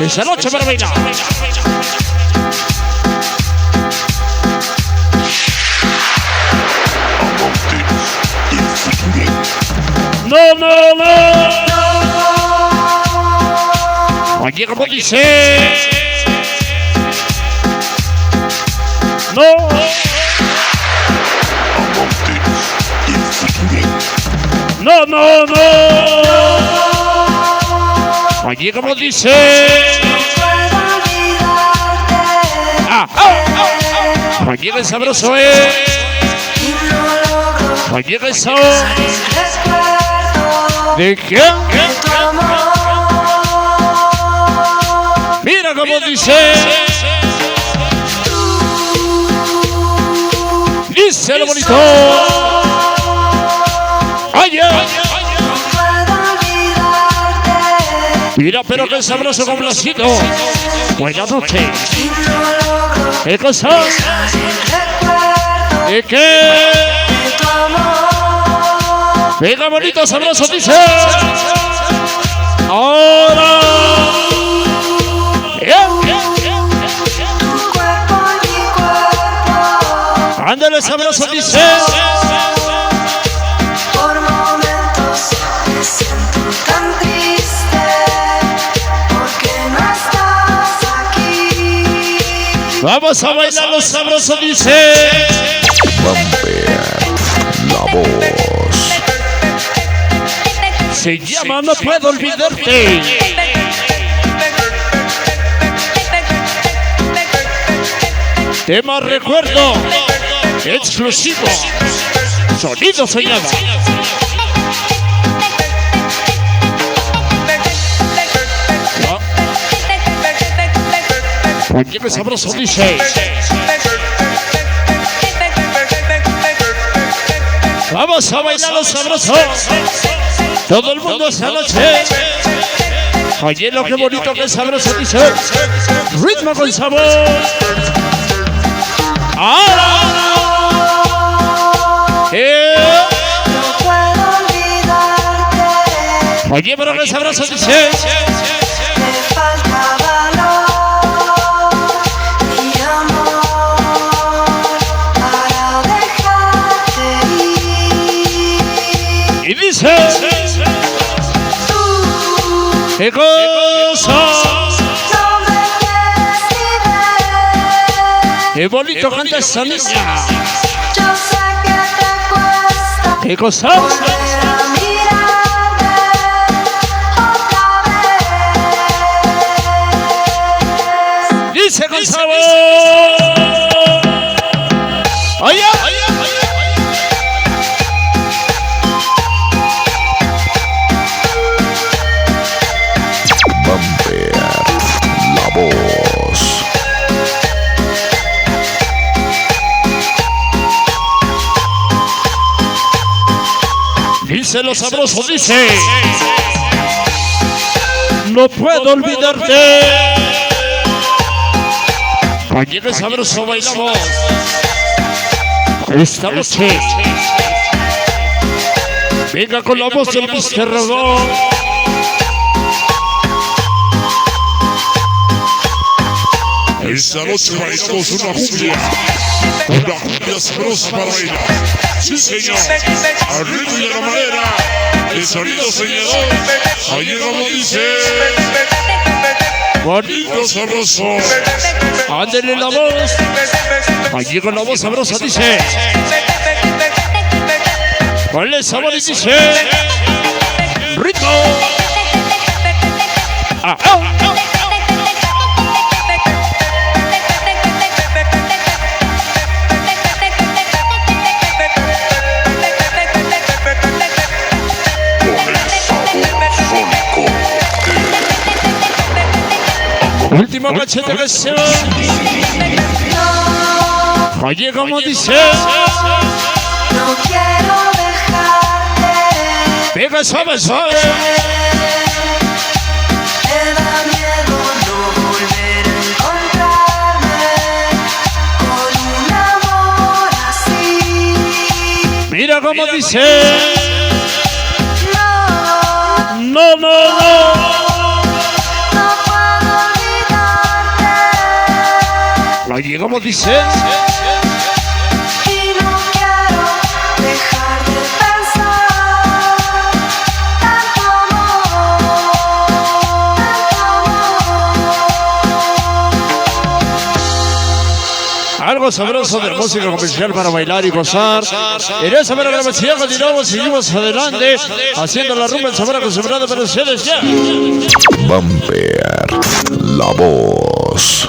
Esa noche para bailar. No, no, no. Aquí como dice. No. No, no, no. Aquí como dice. Aquí que sabroso es. Aquí que sabroso. ¿De qué? Mira cómo dice. Dice lo bonito. Oye. Mira, pero qué sabroso complacito. Buenas noches. ¿Qué cosas? ¿De qué? Venga, bonito, sabroso, dice. Ahora. Ándale, sabroso, dice. Por momentos me siento tan triste porque no estás aquí. Vamos a bailar los sabrosos, dice. La voz. Se llama No Puedo Olvidarte. Tema recuerdo exclusivo. Sonido Soñador. Aquí que sabroso dice. Vamos a bailar los sabrosos. Todo el mundo esta noche. Oye, lo que bonito que sabroso dice. Ritmo con sabor. Ahora. No puedo olvidarte. Oye, pero que sabroso dice. Me falta valor y amor para dejarte ir. Y dice. ¿Qué cosa? Qué bonito canta esa niña. Yo sé que te cuesta ¿Qué cosa? volver a mirarme otra vez. Dice con sabor. Oye, oye, oye. La voz. Dice lo sabroso, dice. No puedo olvidarte. Aquí que sabroso bailamos esta noche. Venga con la voz del Mr. Rodón. Esta noche bailamos una cumbia sabrosa para bailar. Sí, señor. Al ritmo y a la manera. El sonido soñador. Allí como dice. Bonito sabroso. Ándele la voz. Allí con la voz sabrosa dice. Ponle sabor y dice. Rico. Último cachete que se va. Oye, como dice. No quiero dejarte. Pega suave, suave. Me da miedo no volver a encontrarme con un amor así. Mira como dice. No, No, no, no. no puedo Oye, como dice. Y no quiero dejar de pensar tanto amor. Algo sabroso de música comercial para bailar y gozar. En esa buena grabación continuamos, seguimos adelante, haciendo la rumba en sabor acostumbrado para ustedes ya. Bumper, la voz.